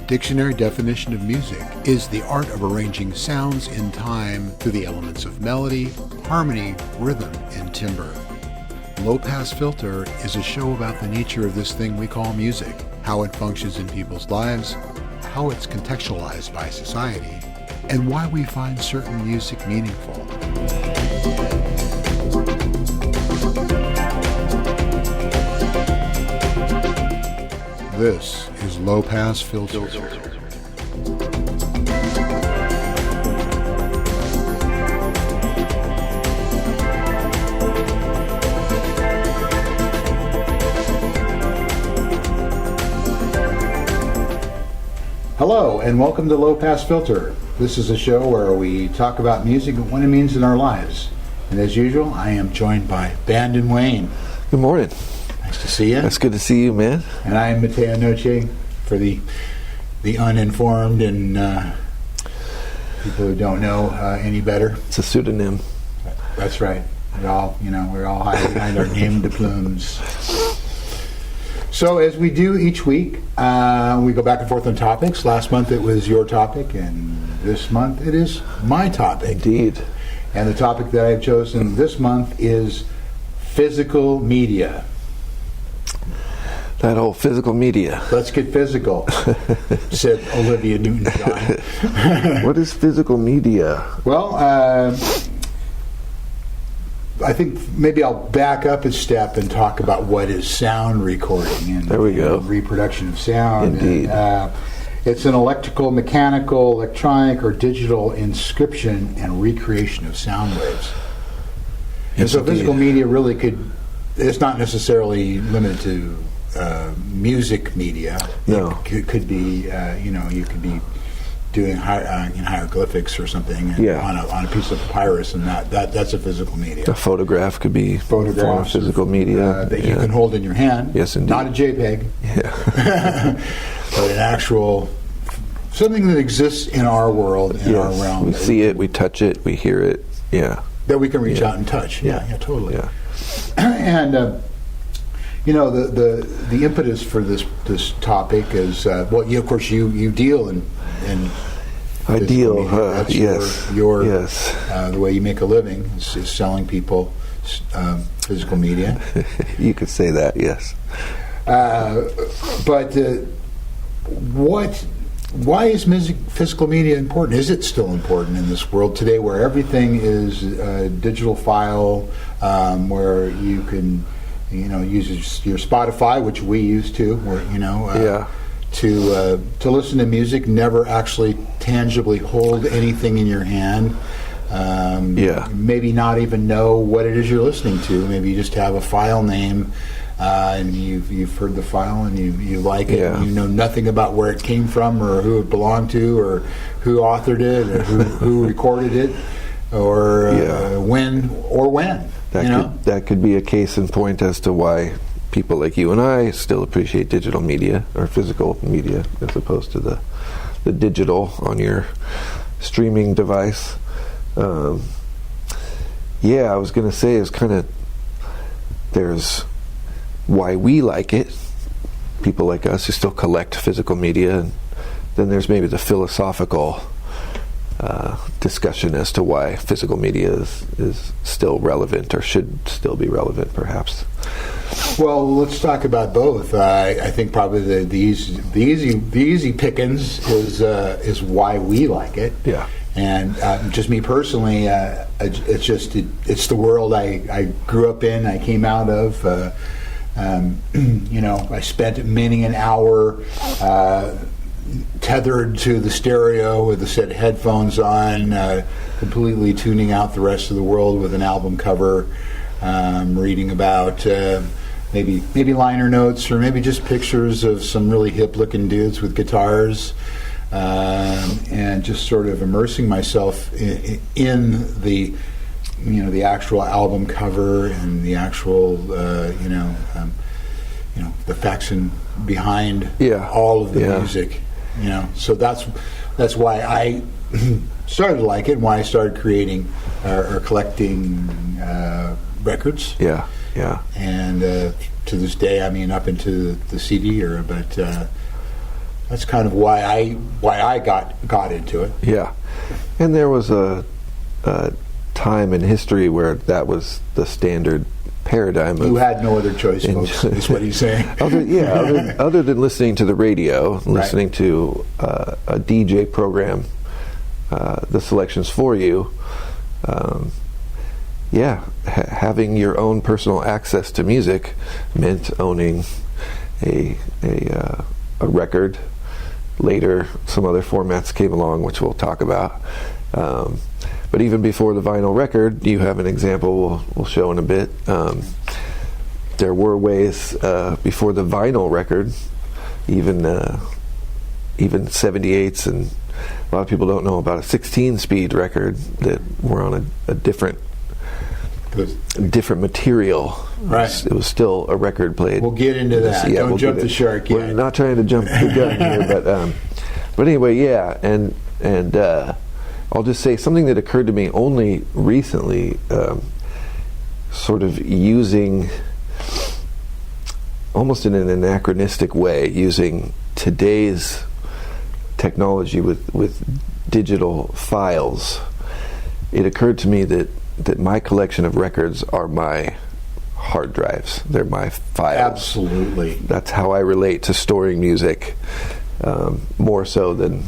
dictionary definition of music is the art of arranging sounds in time through the elements of melody, harmony, rhythm, and timbre. Low Pass Filter is a show about the nature of this thing we call music, how it functions in people's lives, how it's contextualized by society, and why we find certain music meaningful. This is Low Pass Filter. Hello, and welcome to Low Pass Filter. This is a show where we talk about music and what it means in our lives. And as usual, I am joined by Bandon and Wayne. Good morning. Nice to see you. It's good to see you, man. And I am Mateo Noche for the uninformed and people who don't know any better. It's a pseudonym. That's right. We're all hiding behind our name de plumes. So as we do each week, we go back and forth on topics. Last month it was your topic, and this month it is my topic. Indeed. And the topic that I've chosen this month is physical media. That whole physical media. Let's get physical, said Olivia Newton-John. What is physical media? Well, I think maybe I'll back up a step and talk about what is sound recording and, there we go. Reproduction of sound. Indeed. And, it's an electrical, mechanical, electronic, or digital inscription and recreation of sound waves. Yes, and so indeed. physical media really it's not necessarily limited to music media. No. It could be, you could be doing hieroglyphics or something on a piece of papyrus, and that's a physical media. A photograph could be Photographs physical media that you can hold in your hand. Yes, indeed. Not a JPEG. Yeah. But an actual something that exists in our world, in our realm. We see it, we touch it, we hear it. Yeah. That we can reach out and touch. Yeah, totally. Yeah. And the impetus for this topic is of course you deal in I deal. That's yes. Yes. The way you make a living is selling people physical media. You could say that. Yes. But why is physical media important? Is it still important in this world today, where everything is a digital file, where you can, use your Spotify, which we use to, to listen to music, never actually tangibly hold anything in your hand. Maybe not even know what it is you're listening to. Maybe you just have a file name. And you've heard the file and you like it. And you know nothing about where it came from or who it belonged to or who authored it or who recorded it or when. That could be a case in point as to why people like you and I still appreciate digital media or physical media as opposed to the digital on your streaming device. I was going to say is kind of there's why we like it, people like us who still collect physical media, and then there's maybe the philosophical discussion as to why physical media is still relevant or should still be relevant, perhaps. Well, let's talk about both. I think probably the easy pickings is why we like it. Yeah. And just me personally, it's the world I grew up in. I came out of. I spent many an hour tethered to the stereo with a set of headphones on, completely tuning out the rest of the world with an album cover, reading about maybe liner notes or maybe just pictures of some really hip-looking dudes with guitars, and just sort of immersing myself in the actual album cover and the actual, the faction behind all of the music, So that's why I started to like it, and why I started creating or collecting records. Yeah. And to this day, up into the CD era, but that's kind of why I got into it. Yeah, and there was a time in history where that was the standard paradigm. You had no other choice, folks, is what he's saying. Other than listening to the radio, listening to a DJ program, the selections for you. Having your own personal access to music meant owning a record. Later, some other formats came along, which we'll talk about. But even before the vinyl record, you have an example we'll show in a bit. There were ways before the vinyl record, even 78s, and a lot of people don't know about a 16-speed record that were on a different material. Right. It was still a record played. We'll get into that. Don't jump the shark yet. We're not trying to jump the gun here, but anyway, and I'll just say something that occurred to me only recently, sort of using, almost in an anachronistic way, using today's technology with digital files. It occurred to me that my collection of records are my hard drives. They're my files. Absolutely. That's how I relate to storing music, more so than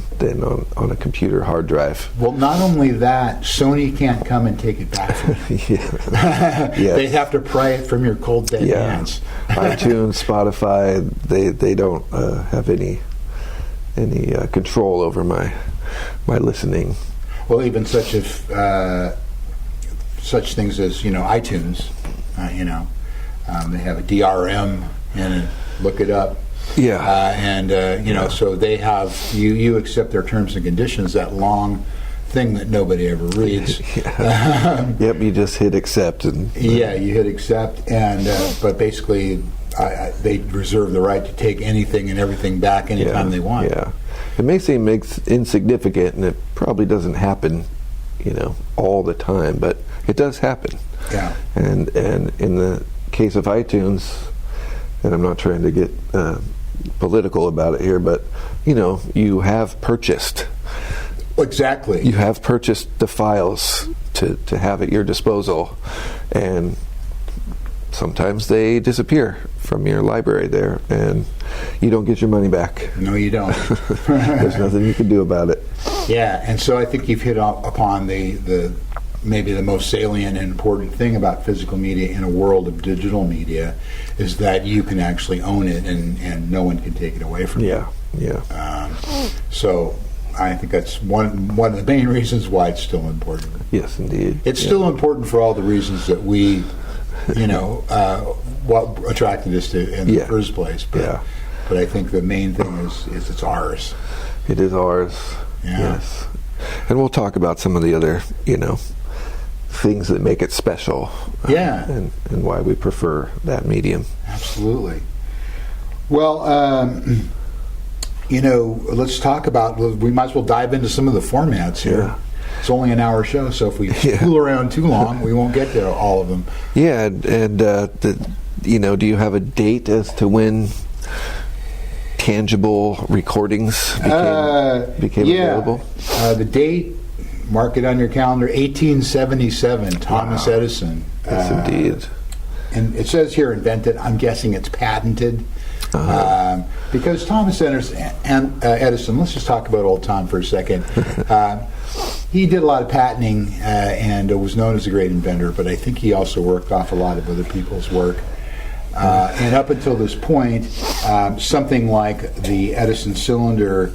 on a computer hard drive. Well, not only that, Sony can't come and take it back from you. Yes. They have to pry it from your cold dead hands. iTunes, Spotify, they don't have any control over my listening. Well, even such things as iTunes, they have a DRM and look it up. Yeah. So they have you accept their terms and conditions, that long thing that nobody ever reads. Yep, you just hit accept and you hit accept, and but basically they reserve the right to take anything and everything back anytime they want. Yeah, it may seem insignificant, and it probably doesn't happen, all the time, but it does happen. Yeah. And in the case of iTunes, and I'm not trying to get political about it here, but you have purchased. Exactly. You have purchased the files to have at your disposal, and sometimes they disappear from your library there, and you don't get your money back. No, you don't. There's nothing you can do about it. Yeah, and so I think you've hit upon the maybe the most salient and important thing about physical media in a world of digital media is that you can actually own it, and no one can take it away from you. Yeah. So I think that's one of the main reasons why it's still important. Yes, indeed. It's still important for all the reasons that we, what attracted us to in the first place. But I think the main thing is it's ours. It is ours. Yeah. Yes. And we'll talk about some of the other, things that make it special. And why we prefer that medium. Absolutely. Well, let's talk about, we might as well dive into some of the formats here. Yeah. It's only an hour show, so if we fool around too long, we won't get to all of them. Yeah, and do you have a date as to when tangible recordings became available? The date, mark it on your calendar, 1877, Thomas Edison. Yes, indeed. And it says here invented. I'm guessing it's patented. Because Thomas Edison, let's just talk about old Tom for a second. He did a lot of patenting and was known as a great inventor, but I think he also worked off a lot of other people's work. And up until this point, something like the Edison cylinder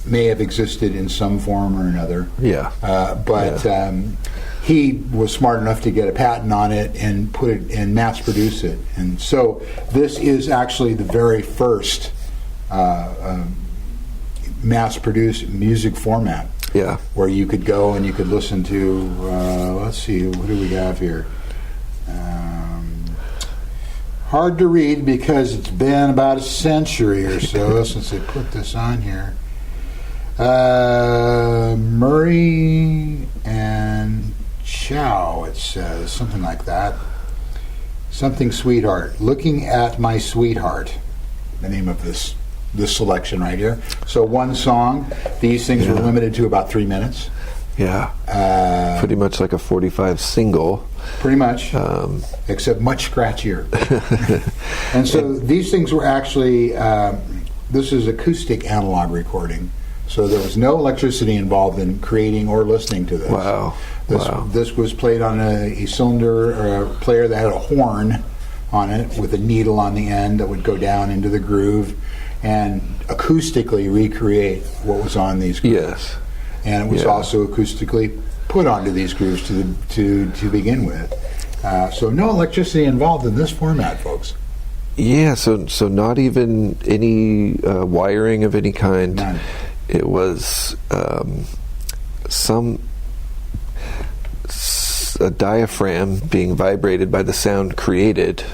may have existed in some form or another. He was smart enough to get a patent on it and put it and mass produce it. And so this is actually the very first mass produced music format. Yeah. Where you could go and you could listen to, let's see, what do we have here? Hard to read because it's been about a century or so since they put this on here. Murray and Chow, it says, something like that. Something Sweetheart. Looking at My Sweetheart, the name of this this selection right here. So one song. These things were limited to about 3 minutes. Yeah. Pretty much like a 45 single. Pretty much, except much scratchier. And so these things were actually, this is acoustic analog recording. So there was no electricity involved in creating or listening to this. Wow. This was played on a cylinder or a player that had a horn on it with a needle on the end that would go down into the groove and acoustically recreate what was on these grooves. Yes. And it was also acoustically put onto these grooves to begin with. So no electricity involved in this format, folks. Yeah, so not even any wiring of any kind. None. It was a diaphragm being vibrated by the sound created,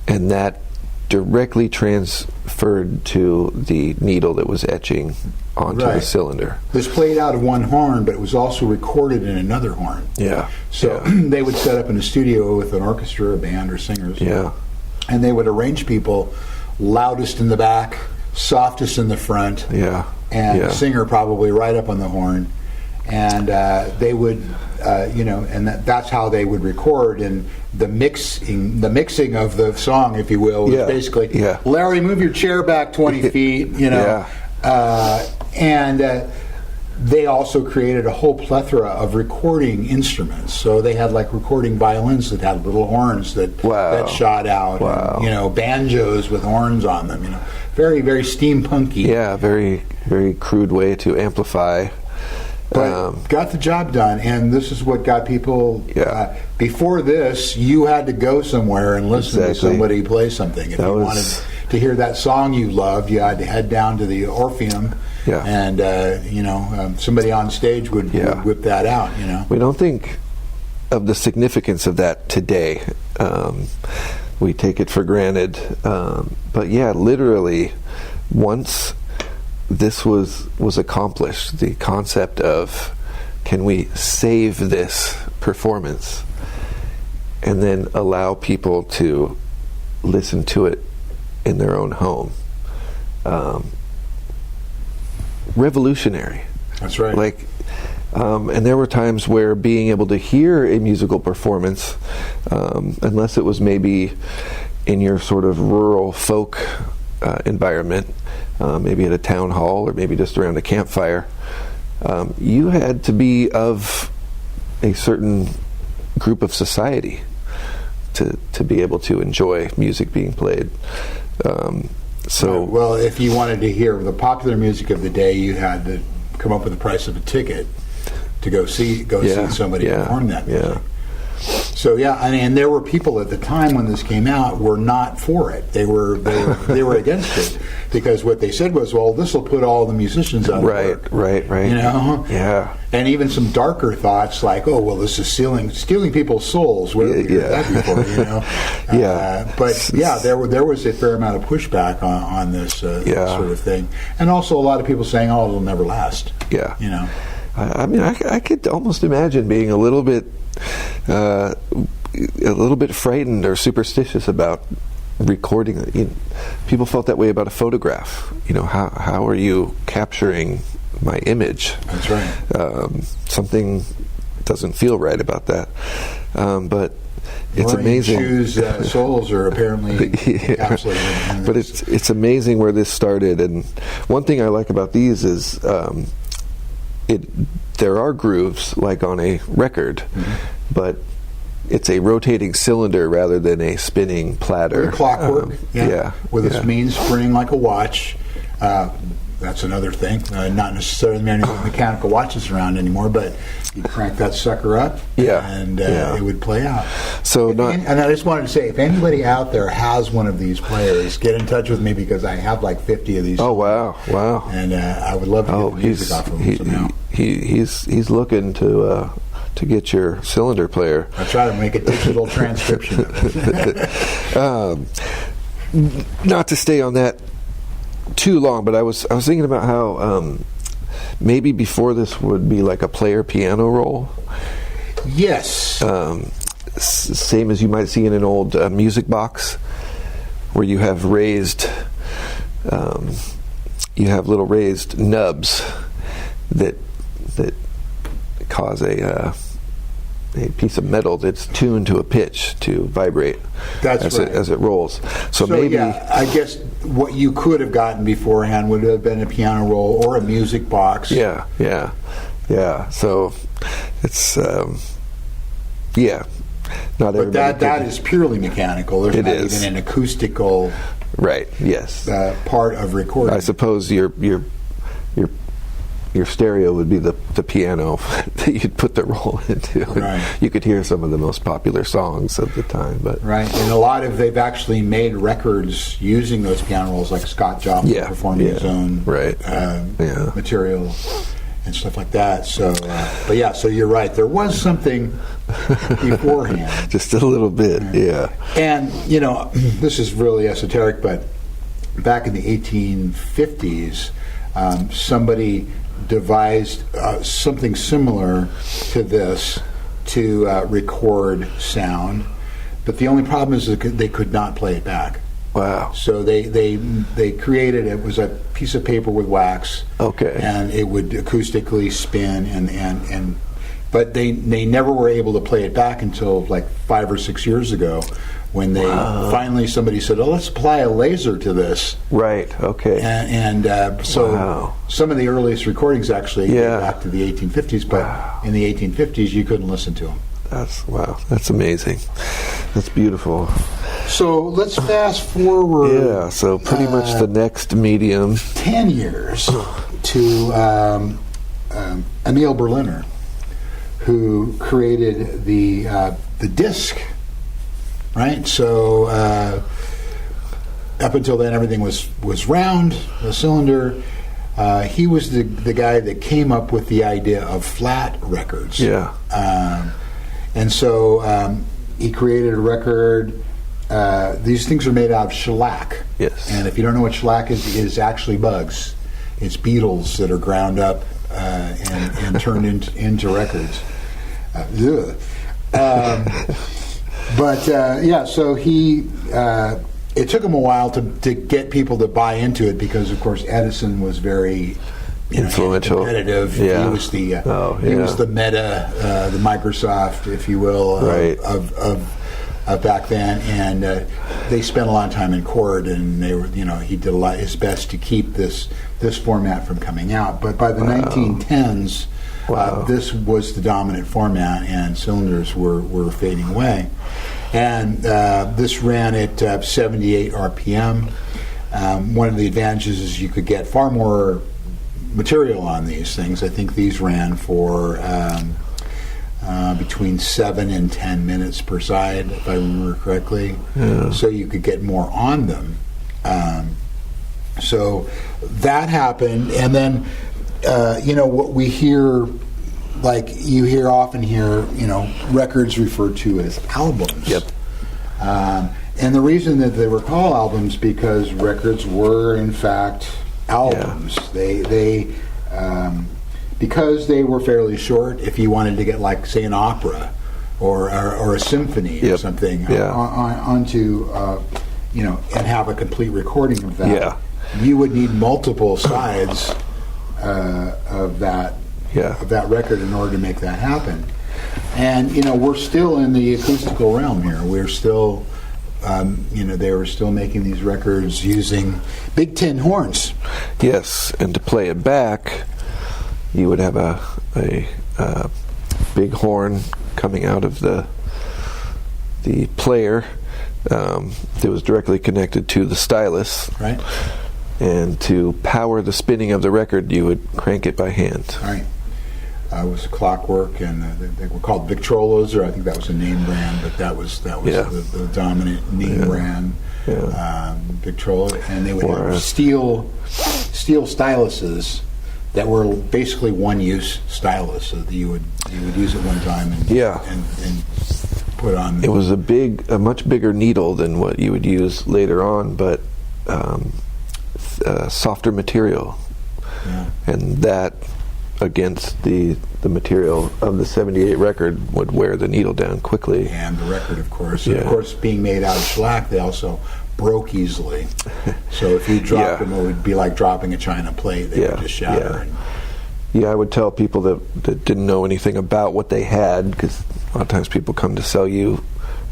and that directly transferred to the needle that was etching onto the cylinder. This played out of one horn, but it was also recorded in another horn. Yeah. So they would set up in a studio with an orchestra, a band, or singers. Yeah. And they would arrange people loudest in the back, softest in the front. Yeah. And the singer probably right up on the horn. And they would, and that's how they would record. And the mixing of the song, if you will, was basically, Larry, move your chair back 20 feet, and they also created a whole plethora of recording instruments. So they had like recording violins that had little horns that shot out. Wow. And, banjos with horns on them. Very, very steampunky. Yeah, very, very crude way to amplify. But got the job done, and this is what got people. Before this, you had to go somewhere and listen to somebody play something. If you wanted to hear that song you loved, you had to head down to the Orpheum, and somebody on stage would whip that out. We don't think of the significance of that today. We take it for granted, but literally, once this was accomplished, the concept of can we save this performance and then allow people to listen to it in their own home. Revolutionary. That's right. And there were times where being able to hear a musical performance, unless it was maybe in your sort of rural folk environment, maybe at a town hall or maybe just around a campfire, you had to be of a certain group of society to be able to enjoy music being played. Well, if you wanted to hear the popular music of the day, you had to come up with the price of a ticket to go see somebody perform that music. So and there were people at the time when this came out were not for it. They were against it because what they said was, well, this will put all the musicians out of work. Right. And even some darker thoughts like, oh, well, this is stealing people's souls. Where did we hear that before? There was a fair amount of pushback on this sort of thing, and also a lot of people saying, oh, it'll never last. I mean, I could almost imagine being a little bit frightened or superstitious about recording it. People felt that way about a photograph. How are you capturing my image? That's right. Something doesn't feel right about that. But it's amazing. Shoes, soles are apparently encapsulated. But it's amazing where this started. And one thing I like about these is there are grooves like on a record, but it's a rotating cylinder rather than a spinning platter. Clockwork, with its main spring like a watch. That's another thing. Not necessarily many mechanical watches around anymore, but you crank that sucker up, and it would play out. And I just wanted to say, if anybody out there has one of these players, get in touch with me because I have like 50 of these. Oh wow! And I would love to get the music off of him somehow. He's looking to get your cylinder player. I try to make a digital transcription of it. Not to stay on that too long, but I was thinking about how maybe before this would be like a player piano roll. Yes. Same as you might see in an old music box, where you have raised you have little raised nubs that cause a piece of metal that's tuned to a pitch to vibrate as it rolls. So maybe I guess what you could have gotten beforehand would have been a piano roll or a music box. Yeah. So it's not but that is purely mechanical. There's not even an acoustical right. Yes, part of recording. I suppose your stereo would be the piano that you'd put the roll into. Right. You could hear some of the most popular songs of the time. But right, and they've actually made records using those piano rolls, like Scott Joplin performing his own material and stuff like that. So, so you're right. There was something beforehand. Just a little bit, yeah. And, this is really esoteric, but back in the 1850s, somebody devised something similar to this to record sound, but the only problem is that they could not play it back. Wow. So they created, it was a piece of paper with wax. Okay. And it would acoustically spin and but they never were able to play it back until like 5 or 6 years ago, when they finally somebody said, "Oh, let's apply a laser to this." Right. Okay. So some of the earliest recordings actually go back to the 1850s, but in the 1850s you couldn't listen to them. That's amazing. That's beautiful. So let's fast forward. Yeah. So pretty much the next medium, 10 years to Emil Berliner, who created the disc. Right, so up until then, everything was round, a cylinder. He was the guy that came up with the idea of flat records. Yeah. And so he created a record. These things are made out of shellac. Yes. And if you don't know what shellac is actually bugs. It's beetles that are ground up and turned into records. So he. It took him a while to get people to buy into it, because, of course, Edison was very influential, competitive. Yeah. He was the Meta, the Microsoft, if you will, of back then, and they spent a lot of time in court, and they were, he did his best to keep this format from coming out. But by the 1910s. This was the dominant format, and cylinders were fading away. And this ran at 78 RPM. One of the advantages is you could get far more material on these things. I think these ran for between 7 and 10 minutes per side, if I remember correctly. Yeah. So you could get more on them. So that happened, and then what we hear, like you often hear, records referred to as albums. Yep. And the reason that they were called albums, because records were in fact albums. Yeah. They because they were fairly short. If you wanted to get, like, say, an opera or a symphony or something onto and have a complete recording of that, you would need multiple sides of that record in order to make that happen. And we're still in the acoustical realm here. We're still they were still making these records using big tin horns. Yes, and to play it back, you would have a big horn coming out of the player that was directly connected to the stylus. Right. And to power the spinning of the record, you would crank it by hand. Right. It was clockwork, and they were called Victrolas, or I think that was a name brand, but that was the dominant name brand, Victrola, and they would have steel styluses that were basically one-use stylus, so that you would use it one time and put on. It was a much bigger needle than what you would use later on, but softer material, and that against the material of the 78 record would wear the needle down quickly. And the record, of course. And of course, being made out of shellac, they also broke easily. So if you dropped them, it would be like dropping a china plate. They would just shatter. Yeah, I would tell people that didn't know anything about what they had, because a lot of times people come to sell you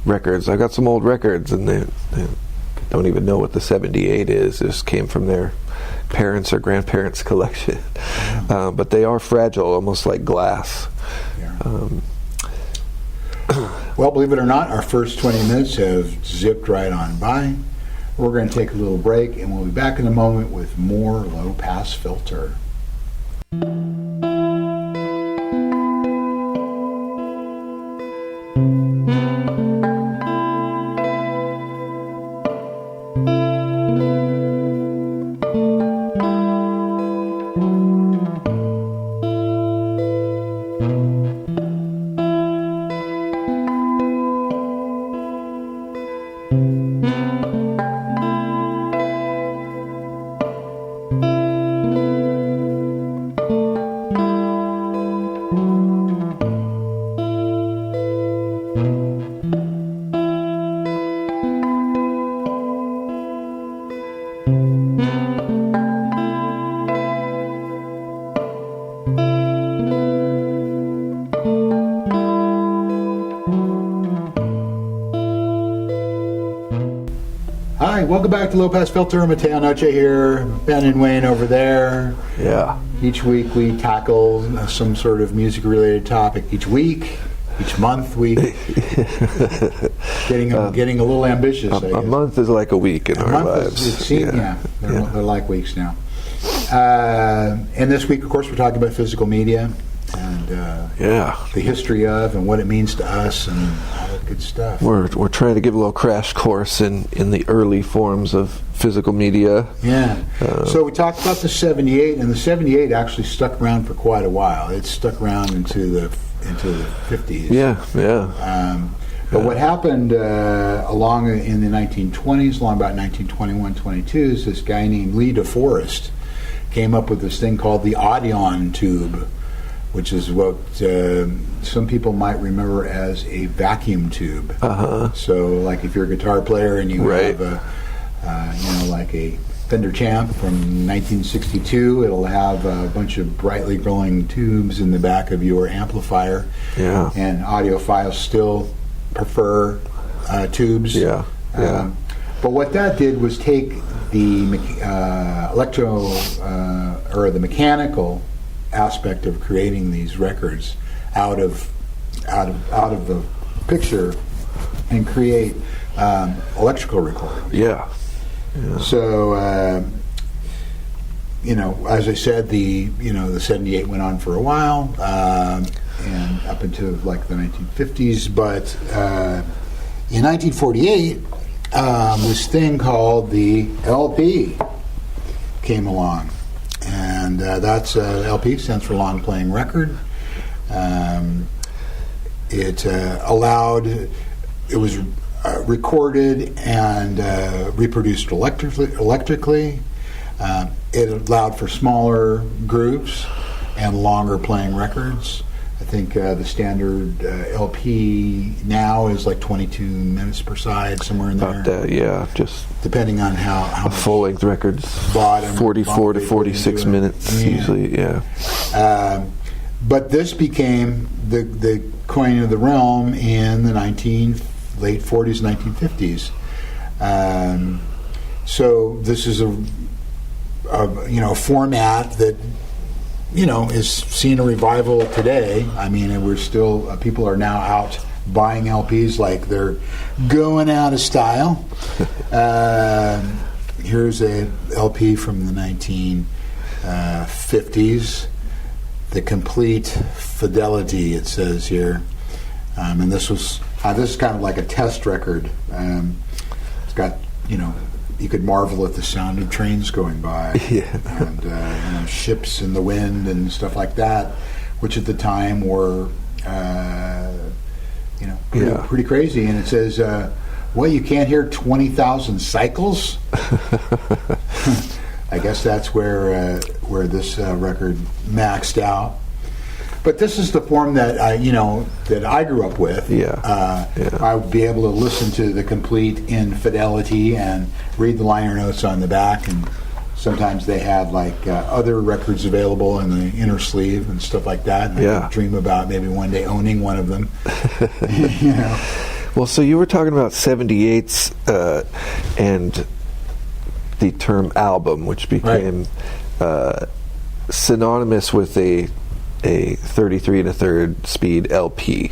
records. I got some old records, and they don't even know what the 78 is. It just came from their parents' or grandparents' collection. But they are fragile, almost like glass. Yeah. Well, believe it or not, our first 20 minutes have zipped right on by. We're going to take a little break, and we'll be back in a moment with more Low Pass Filter. Hi, welcome back to Low Pass Filter. Mateo Noche here, Ben and Wayne over there. Yeah. Each week we tackle some sort of music-related topic. Each week, each month, we getting a little ambitious. A month is like a week in our lives. They're like weeks now. And this week, of course, we're talking about physical media and the history of and what it means to us and all that good stuff. We're trying to give a little crash course in the early forms of physical media. Yeah. So we talked about the 78, and the 78 actually stuck around for quite a while. It stuck around into the 50s. But what happened along in the 1920s, along about 1921, 22, is this guy named Lee DeForest came up with this thing called the Audion tube, which is what some people might remember as a vacuum tube. So, like if you're a guitar player and you have like a Fender Champ from 1962, it'll have a bunch of brightly glowing tubes in the back of your amplifier. Yeah. And audiophiles still prefer tubes. Yeah. But what that did was take the the mechanical aspect of creating these records out of the picture and create electrical recordings. Yeah. So as I said, the 78 went on for a while and up into like the 1950s, but in 1948 this thing called the LP came along. And that's LP, stands for long playing record. It was recorded and reproduced electrically. It allowed for smaller groups and longer playing records. I think the standard LP now is like 22 minutes per side, somewhere in there. About that, yeah. Just depending on how full-length records, 44 to 46 minutes usually, yeah. But this became the coin of the realm in the late 40s, 1950s. So this is a format that is seeing a revival today. I mean, we're still people are now out buying LPs like they're going out of style. Here's a LP from the 1950s. The Complete Fidelity, it says here, and this is kind of like a test record. It's got you could marvel at the sound of trains going by, and ships in the wind and stuff like that, which at the time were pretty crazy. And it says, well, you can't hear 20,000 cycles. I guess that's where this record maxed out. But this is the form that I grew up with. I would be able to listen to the complete in fidelity and read the liner notes on the back, and sometimes they had like other records available in the inner sleeve and stuff like that. And I could dream about maybe one day owning one of them. Well, so you were talking about 78s and the term album, which became synonymous with a 33 1/3 speed LP.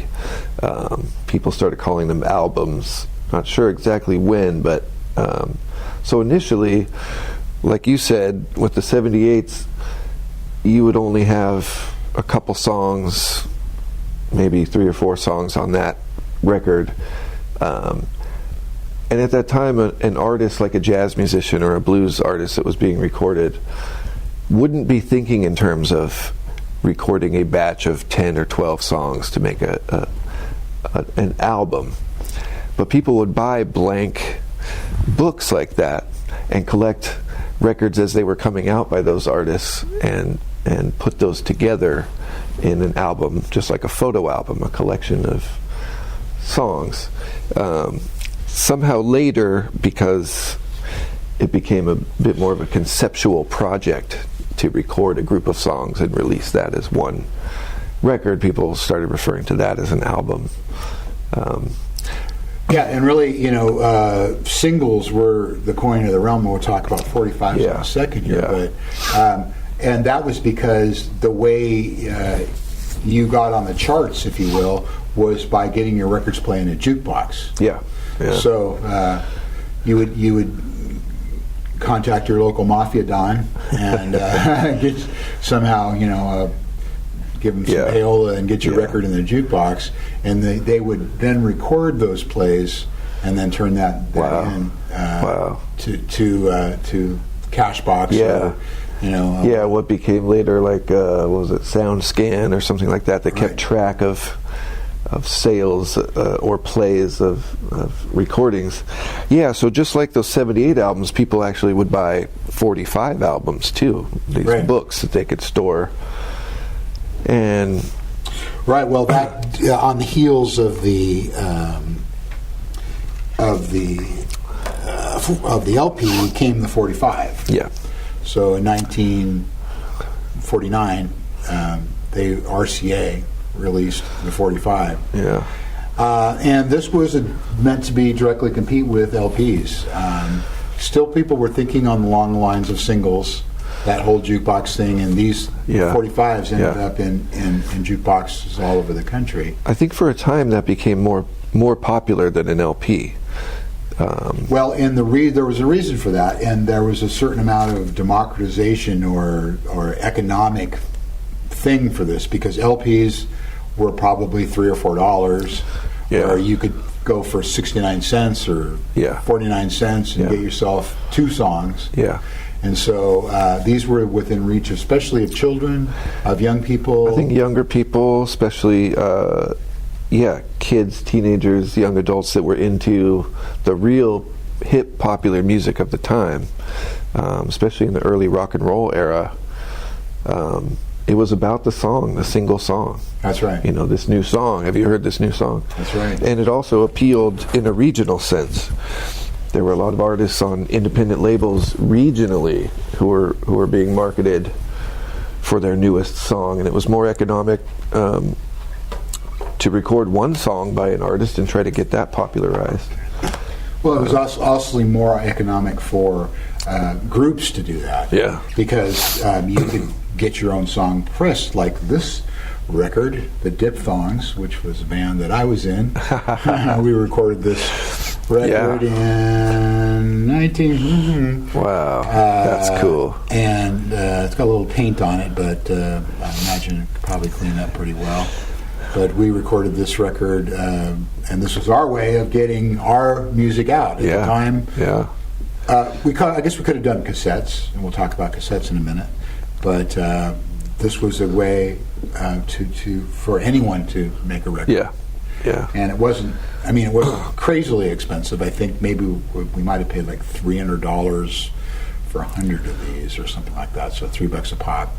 People started calling them albums. Not sure exactly when, but so initially, like you said, with the 78s, you would only have a couple songs, maybe 3 or 4 songs on that record. And at that time, an artist like a jazz musician or a blues artist that was being recorded wouldn't be thinking in terms of recording a batch of 10 or 12 songs to make an album. But people would buy blank books like that and collect records as they were coming out by those artists and put those together in an album, just like a photo album, a collection of songs. Somehow later, because it became a bit more of a conceptual project to record a group of songs and release that as one record, people started referring to that as an album. And really, singles were the coin of the realm. We'll talk about 45s in a second here, but and that was because the way you got on the charts, if you will, was by getting your records playing in a jukebox. So you would contact your local mafia don and get somehow give them some payola and get your record in the jukebox, and they would then record those plays and then turn that in to Cashbox. What became later like what was it, SoundScan or something like that kept track of sales or plays of recordings. So just like those 78 albums, people actually would buy 45 albums too, these books that they could store. And well, that on the heels of the LP came the 45. So in 1949, RCA released the 45. And this was meant to be directly compete with LPs. Still, people were thinking along the lines of singles, that whole jukebox thing, and these 45s ended up in jukeboxes all over the country. I think for a time that became more popular than an LP. And there was a reason for that, and there was a certain amount of democratization or economic thing for this, because LPs were probably $3 or $4, or you could go for 69 cents or 49 cents and get yourself 2 songs. And so these were within reach, especially of children, of young people. I think younger people, especially kids, teenagers, young adults that were into the real hip, popular music of the time, especially in the early rock and roll era. It was about the song, the single song. That's right. This new song. Have you heard this new song? That's right. And it also appealed in a regional sense. There were a lot of artists on independent labels regionally who were being marketed for their newest song, and it was more economic to record one song by an artist and try to get that popularized. Well, it was also more economic for groups to do that. Because you could get your own song pressed, like this record, the Diphthongs, which was a band that I was in. We recorded this record in 19... Wow, that's cool. And it's got a little paint on it, but I imagine it could probably clean up pretty well. But we recorded this record, and this was our way of getting our music out at the time. I guess we could have done cassettes, and we'll talk about cassettes in a minute. But this was a way for anyone to make a record. And it wasn't crazily expensive. I think maybe we might have paid like $300 for 100 of these or something like that. So $3 a pop.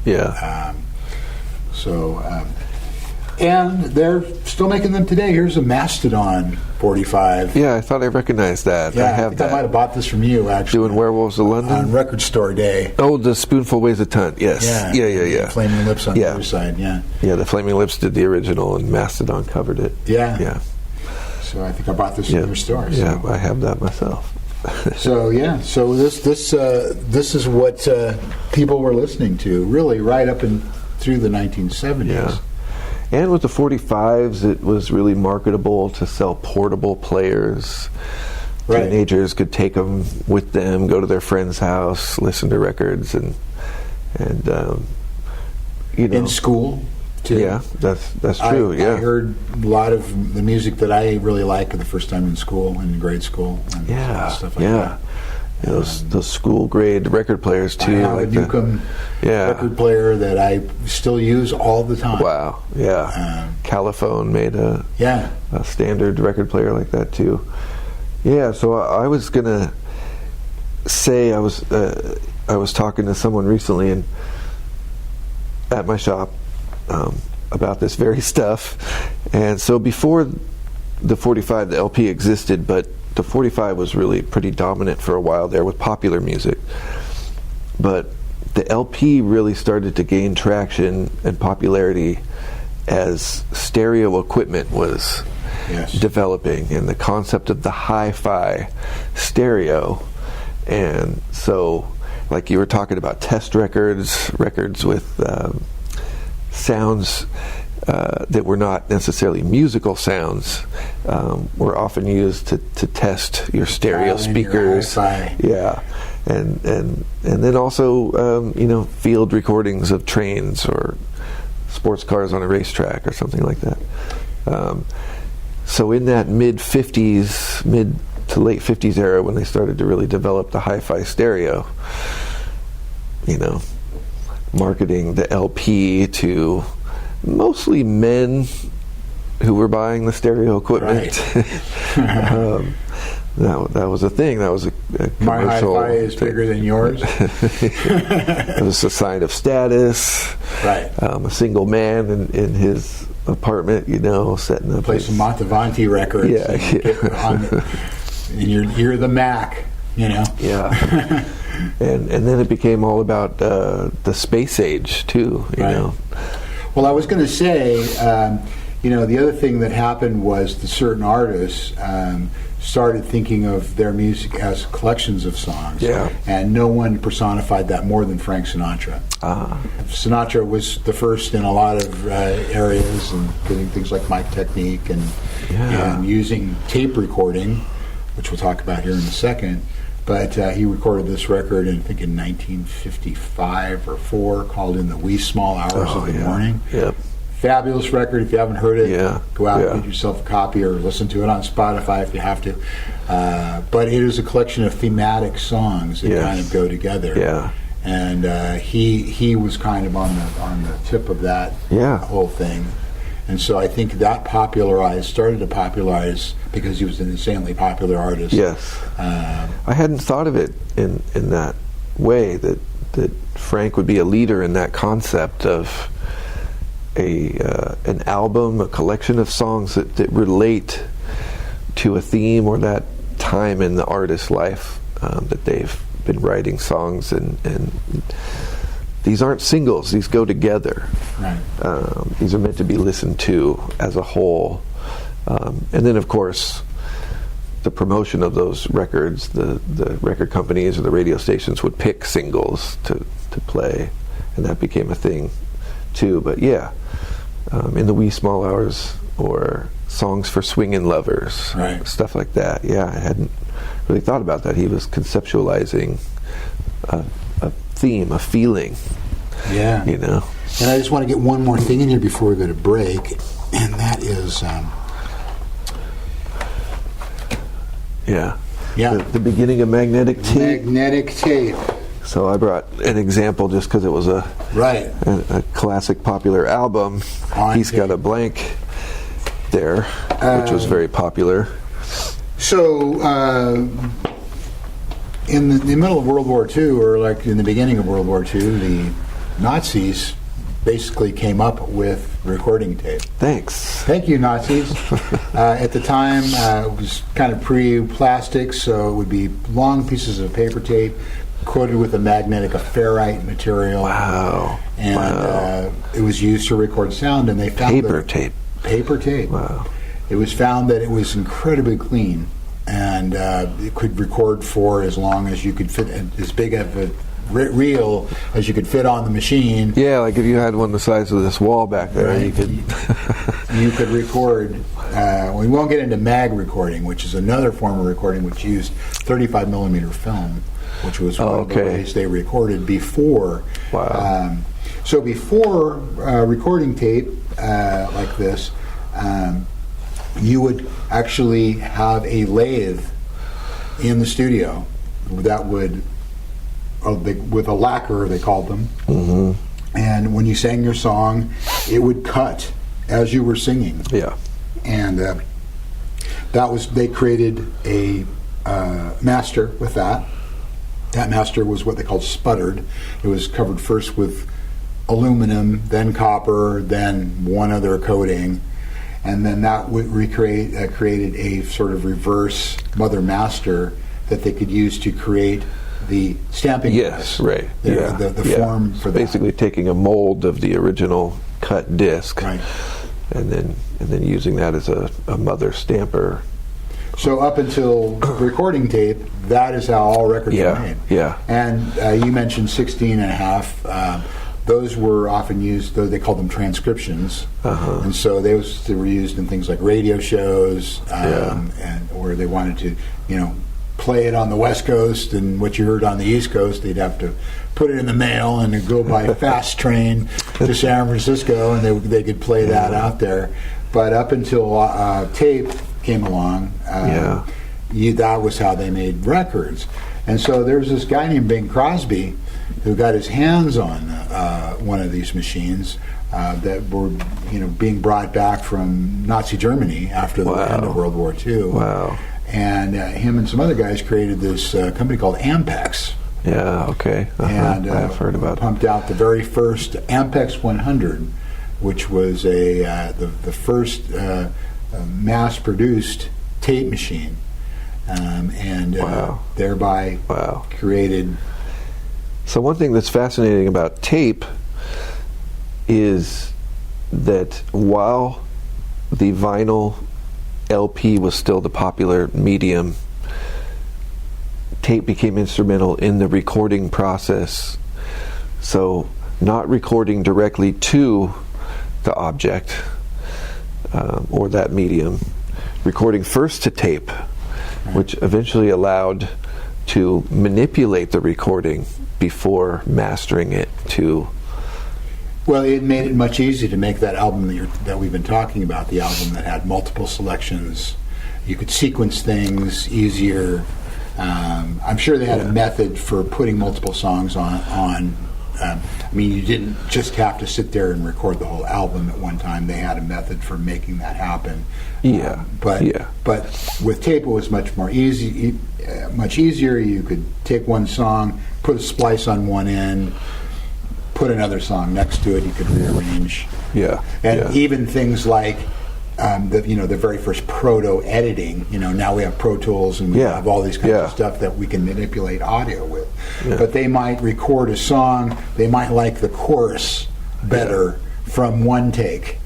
And they're still making them today. Here's a Mastodon 45. Yeah, I thought I recognized that. Yeah, I have that. I might have bought this from you, actually. Doing Werewolves of London? On Record Store Day. Oh, the Spoonful Weighs a Ton. Yes. Yeah. Flaming Lips on the other side, yeah. Yeah, the Flaming Lips did the original, and Mastodon covered it. Yeah. So I think I bought this from your store. So. Yeah, I have that myself. So this is what people were listening to, really, right up and through the 1970s. Yeah. And with the 45s, it was really marketable to sell portable players. Right. Teenagers could take them with them, go to their friend's house, listen to records, and in school too. Yeah, that's true. I heard a lot of the music that I really liked the first time in school, in grade school, and stuff like that. Those school grade record players too. I have a Newcomb record player that I still use all the time. Wow, yeah. Caliphone made a standard record player like that too. Yeah, so I was gonna say I was talking to someone recently and at my shop about this very stuff, and so before the 45, the LP existed, but the 45 was really pretty dominant for a while there with popular music. But the LP really started to gain traction and popularity as stereo equipment was developing, and the concept of the hi-fi stereo. And so, like you were talking about, test records with sounds that were not necessarily musical sounds were often used to test your stereo speakers. Yeah, and then also field recordings of trains or sports cars on a racetrack or something like that. So in that mid to late 50s era, when they started to really develop the hi-fi stereo, marketing the LP to mostly men who were buying the stereo equipment. Right. That was a thing. That was a commercial. My hi-fi is bigger than yours. It was a sign of status. Right. A single man in his apartment, setting up. Play some Montevanti records. And you're the Mac. Yeah. and then it became all about the space age too. You know. Well, I was going to say, the other thing that happened was that certain artists started thinking of their music as collections of songs. Yeah. And no one personified that more than Frank Sinatra. Sinatra was the first in a lot of areas, and doing things like mic technique and using tape recording, which we'll talk about here in a second. But he recorded this record, I think in 1955 or 4, called "In the Wee Small Hours of the Morning." Yep. Fabulous record. If you haven't heard it, go out and get yourself a copy or listen to it on Spotify if you have to. But it is a collection of thematic songs that kind of go together. Yeah. And he was kind of on the tip of that whole thing. And so I think that started to popularize because he was an insanely popular artist. Yes. I hadn't thought of it in that way, that Frank would be a leader in that concept of an album, a collection of songs that relate to a theme or that time in the artist's life, that they've been writing songs, and these aren't singles, these go together. Right. These are meant to be listened to as a whole. And then, of course, the promotion of those records, the record companies or the radio stations would pick singles to play, and that became a thing too. But in the wee small hours, or songs for swingin' lovers, stuff like that. I hadn't really thought about that. He was conceptualizing a theme, a feeling. Yeah. And I just want to get one more thing in here before we go to break, and that is the beginning of magnetic tape. Magnetic tape. So I brought an example just because it was a classic popular album. He's got a blank there, which was very popular. So in the middle of World War II, or like in the beginning of World War II, the Nazis basically came up with recording tape. Thanks. Thank you, Nazis. At the time, it was kind of pre-plastic, so it would be long pieces of paper tape coated with a ferrite material. Wow. And it was used to record sound, and they found paper tape. Paper tape. Wow. It was found that it was incredibly clean, and it could record for as long as you could fit, as big of a reel as you could fit on the machine. Yeah, like if you had one the size of this wall back there, right. you could you could record. We won't get into mag recording, which is another form of recording which used 35 millimeter film, which was one of the ways they recorded before. Wow. So before recording tape like this, you would actually have a lathe in the studio that would, with a lacquer, they called them. Mm-hmm. And when you sang your song, it would cut as you were singing. Yeah. And they created a master with that. That master was what they called sputtered. It was covered first with aluminum, then copper, then one other coating, and then that would created a sort of reverse mother master that they could use to create the stamping. Yes, right. The form for that. Basically taking a mold of the original cut disc, right, and then using that as a mother stamper. So up until recording tape, that is how all records were made. Yeah. And you mentioned 16 and a half. Those were often used, though they called them transcriptions. Uh-huh. And so they were used in things like radio shows, and where they wanted to, play it on the West Coast, and what you heard on the East Coast, they'd have to put it in the mail and it'd go by fast train to San Francisco, and they could play that out there. But up until tape came along, that was how they made records. And so there's this guy named Bing Crosby who got his hands on one of these machines that were, being brought back from Nazi Germany after the end of World War II. Wow. And him and some other guys created this company called Ampex. Yeah, okay. Uh-huh. And I've heard about pumped out the very first Ampex 100, which was the first mass-produced tape machine, and thereby created. So one thing that's fascinating about tape is that while the vinyl LP was still the popular medium, tape became instrumental in the recording process. So not recording directly to the object or that medium, recording first to tape, which eventually allowed to manipulate the recording before mastering it to. Well, it made it much easier to make that album that we've been talking about, the album that had multiple selections. You could sequence things easier. I'm sure they had a method for putting multiple songs on. You didn't just have to sit there and record the whole album at one time. They had a method for making that happen. But with tape, it was much more easy, much easier. You could take one song, put a splice on one end, put another song next to it. You could rearrange. Even things like the very first proto editing. Now we have Pro Tools and we have all these kinds of stuff that we can manipulate audio with. But they might record a song. They might like the chorus better from one take.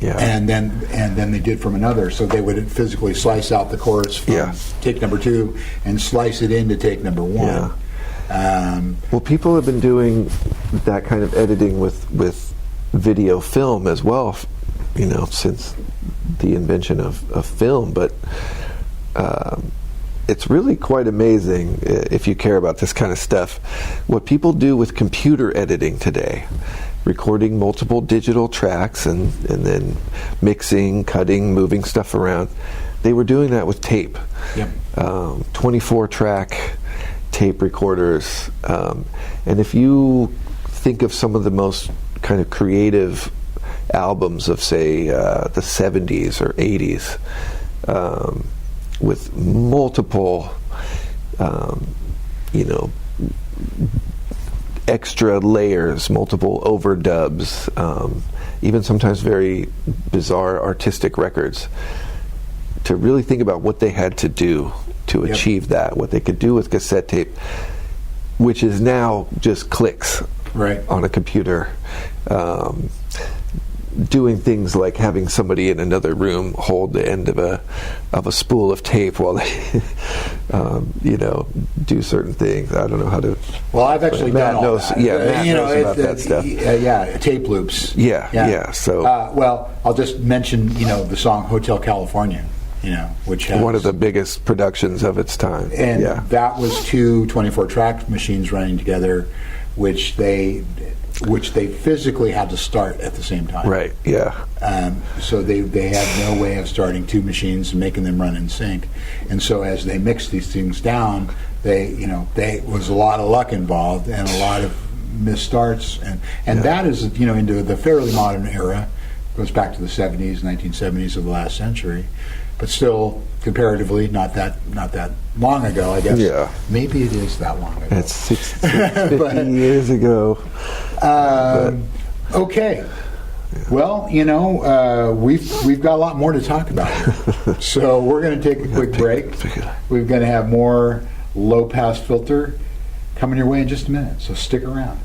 And then they did from another. So they would physically slice out the chorus from take number 2 and slice it into take number 1. Well, people have been doing that kind of editing with video film as well, since the invention of film. But it's really quite amazing if you care about this kind of stuff. What people do with computer editing today, recording multiple digital tracks and then mixing, cutting, moving stuff around. They were doing that with tape. 24-track tape recorders. And if you think of some of the most kind of creative albums of, say, the 70s or 80s, with multiple, extra layers, multiple overdubs, even sometimes very bizarre artistic records, to really think about what they had to do to achieve that, what they could do with cassette tape, which is now just clicks on a computer. Doing things like having somebody in another room hold the end of a spool of tape while they, do certain things. I don't know how to. Well, I've actually done all that. Yeah, Matt knows about that stuff. Tape loops. Yeah. So, well, I'll just mention the song "Hotel California," which has one of the biggest productions of its time. And that was two 24-track machines running together, which they physically had to start at the same time. Right. Yeah. So they had no way of starting two machines and making them run in sync. And so as they mixed these things down, they was a lot of luck involved and a lot of misstarts, and that is into the fairly modern era. Goes back to the 70s, 1970s of the last century, but still comparatively not that long ago, I guess. Yeah. Maybe it is that long ago. That's 50 years ago. Okay. Well, we've got a lot more to talk about. So we're going to take a quick break. We're going to have more Low Pass Filter coming your way in just a minute. So stick around.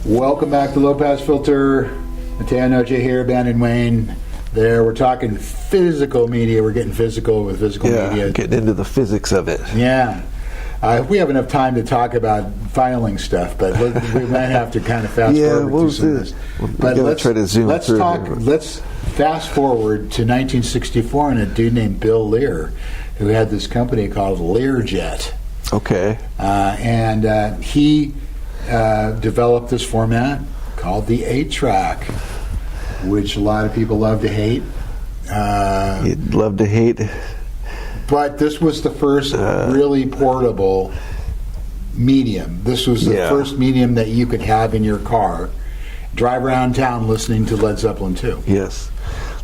Welcome back to Low Pass Filter. Mateo and OJ here, Bandon and Wayne. There, we're talking physical media. We're getting physical with physical media. Getting into the physics of it. Yeah. We have enough time to talk about filing stuff, but we might have to kind of fast forward through some of this. But let's try to zoom through. Let's fast forward to 1964 and a dude named Bill Lear, who had this company called Learjet. Okay. And he developed this format called the 8-track, which a lot of people love to hate. You'd love to hate. But this was the first really portable medium. This was the first medium that you could have in your car, drive around town listening to Led Zeppelin 2. Yes.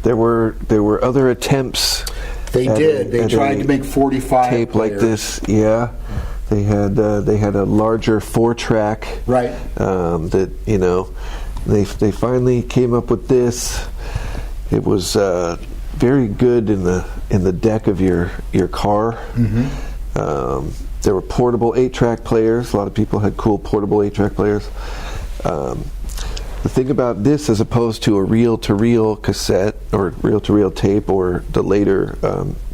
There were other attempts. They tried to make 45 tape players. like this. Yeah. They had a larger 4-track. Right. They finally came up with this. It was very good in the deck of your car. Mm-hmm. There were portable 8-track players. A lot of people had cool portable 8-track players. The thing about this, as opposed to a reel-to-reel cassette or reel-to-reel tape, or the later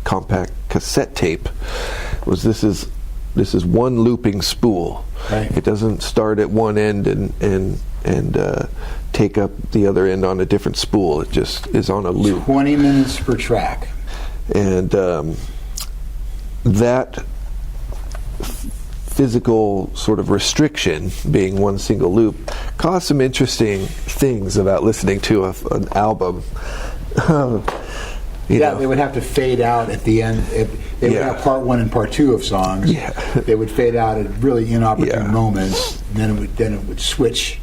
compact cassette tape, was this is one looping spool. Right. It doesn't start at one end and take up the other end on a different spool. It just is on a loop. 20 minutes per track. And that physical sort of restriction, being one single loop, caused some interesting things about listening to an album. They would have to fade out at the end. They would have part 1 and part 2 of songs. Yeah. They would fade out at really inopportune moments. And then it would switch.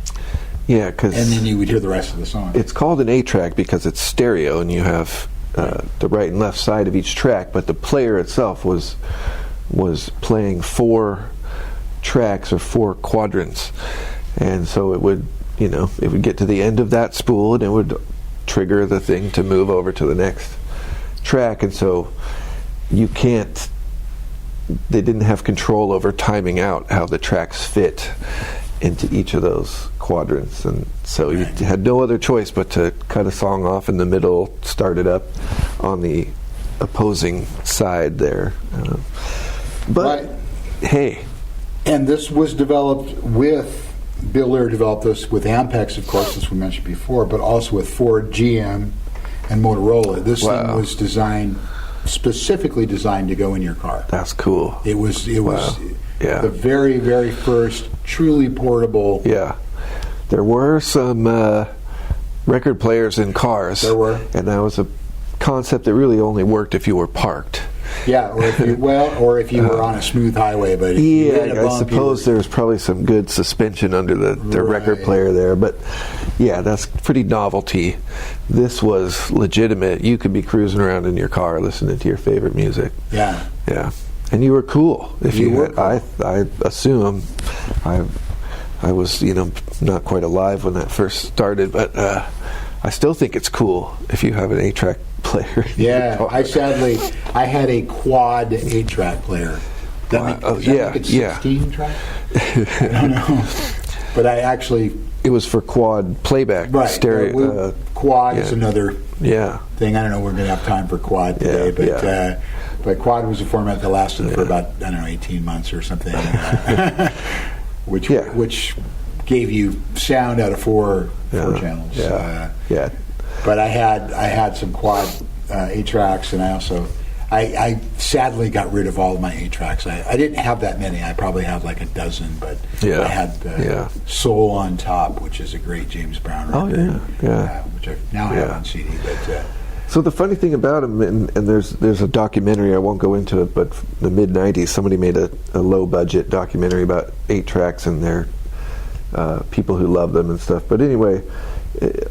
Yeah, and then you would hear the rest of the song. It's called an 8-track because it's stereo, and you have the right and left side of each track. But the player itself was playing 4 tracks or 4 quadrants, and so it would get to the end of that spool, and it would trigger the thing to move over to the next track. And so they didn't have control over timing out how the tracks fit, into each of those quadrants, and so you had no other choice but to cut a song off in the middle, start it up on the opposing side there. But hey, and this was developed with Bill Lear developed this with Ampex, of course, as we mentioned before, but also with Ford, GM, and Motorola. This thing was specifically designed to go in your car. That's cool. It was the very, very first truly portable. Yeah. There were some record players in cars. There were. And that was a concept that really only worked if you were parked. Yeah, or if you were on a smooth highway. But I suppose there's probably some good suspension under the record player there. But yeah, that's pretty novelty. This was legitimate. You could be cruising around in your car listening to your favorite music. Yeah. Yeah. And you were cool. If you were had, cool. I assume I was, not quite alive when that first started, but I still think it's cool if you have an 8-track player. Yeah, I had a quad 8-track player. Make it 16 track? I don't know. But I actually... It was for quad playback. Right. Stereo. Quad is another thing. I don't know we're going to have time for quad today, but quad was a format that lasted for about, 18 months or something, which gave you sound out of four channels. Yeah. But I had some quad 8 tracks, and I sadly got rid of all of my 8 tracks. I didn't have that many. I probably had like a dozen, but I had Soul on Top, which is a great James Brown record. Which I now have on CD. But so the funny thing about him, and there's a documentary, I won't go into it, but the mid-'90s, somebody made a low-budget documentary about 8 tracks and their people who love them and stuff. But anyway,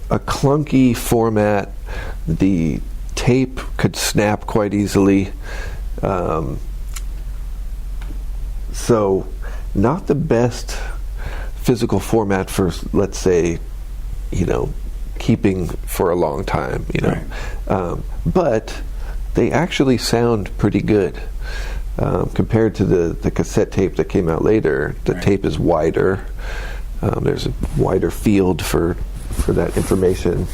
a clunky format, the tape could snap quite easily, so not the best physical format for, let's say, keeping for a long time, but they actually sound pretty good compared to the cassette tape that came out later. The tape is wider. There's a wider field for that information.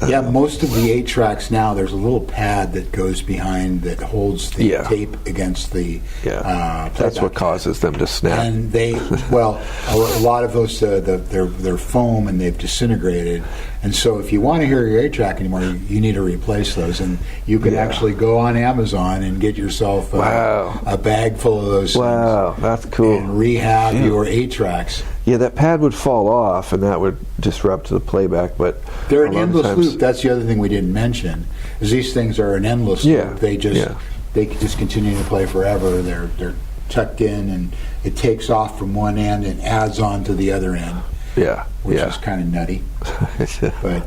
Most of the 8 tracks now, there's a little pad that goes behind that holds the tape against the that's what causes them to snap. And a lot of those they're foam and they've disintegrated. And so if you want to hear your 8 track anymore, you need to replace those. And you can actually go on Amazon and get yourself a bag full of those. Wow, things that's cool. And rehab your 8 tracks. Yeah, that pad would fall off, and that would disrupt the playback. But they're an endless loop. That's the other thing we didn't mention. Is these things are an endless loop. They just continue to play forever. They're tucked in, and it takes off from one end and adds on to the other end. Which is kind of nutty. But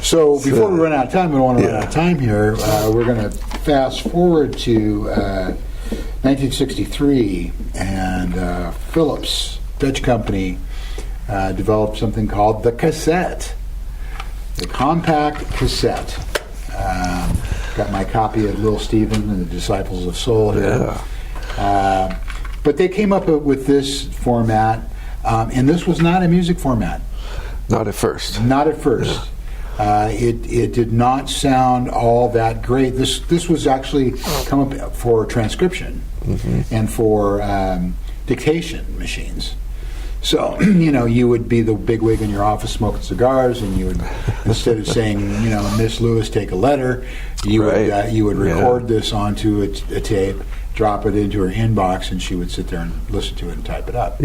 so before we run out of time, we don't want to run out of time here. We're going to fast forward to 1963, and Philips, Dutch company, developed something called the cassette, the compact cassette. Got my copy of Little Steven and the Disciples of Soul here. But they came up with this format, and this was not a music format. Not at first. Not at first. It did not sound all that great. This was actually come up for transcription and for dictation machines. So, you would be the bigwig in your office smoking cigars, and you would, instead of saying, Miss Lewis, take a letter, you would record this onto a tape, drop it into her inbox, and she would sit there and listen to it and type it up.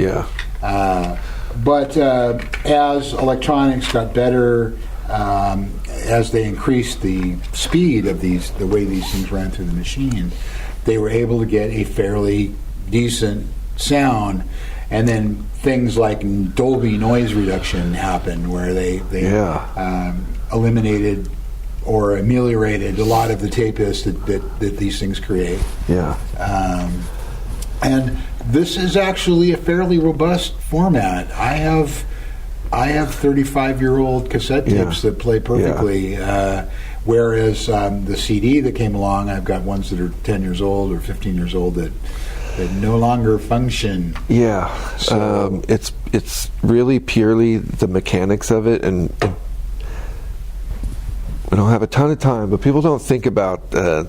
But as electronics got better, as they increased the speed of the way these things ran through the machine, they were able to get a fairly decent sound. And then things like Dolby noise reduction happened, where they eliminated or ameliorated a lot of the tape hiss that these things create. And this is actually a fairly robust format. I have 35-year-old cassette tapes that play perfectly, whereas the CD that came along, I've got ones that are 10 years old or 15 years old that that no longer function. Yeah, So- it's really purely the mechanics of it, and we don't have a ton of time, but people don't think about the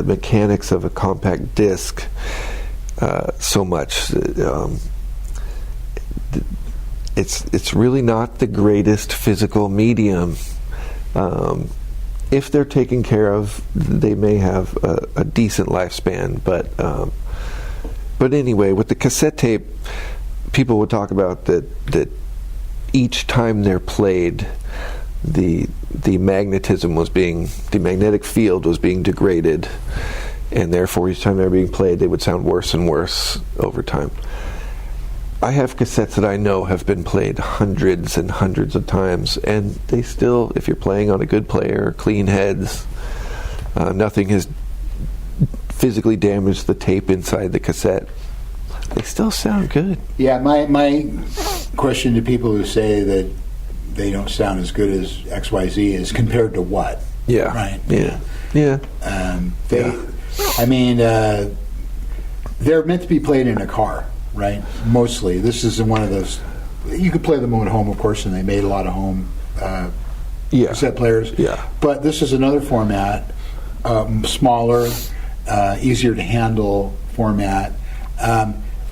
mechanics of a compact disc so much. It's really not the greatest physical medium. If they're taken care of, they may have a decent lifespan. But anyway, with the cassette tape, people would talk about that each time they're played, the magnetic field was being degraded, and therefore each time they're being played, they would sound worse and worse over time. I have cassettes that I know have been played hundreds and hundreds of times, and they still, if you're playing on a good player, clean heads, nothing has physically damaged the tape inside the cassette, they still sound good. Yeah, my question to people who say that they don't sound as good as XYZ is compared to what? Yeah. Right. Yeah. I mean, they're meant to be played in a car, right? Mostly. This isn't one of those. You could play them at home, of course, and they made a lot of home cassette players. Yeah. But this is another format, smaller, easier to handle format.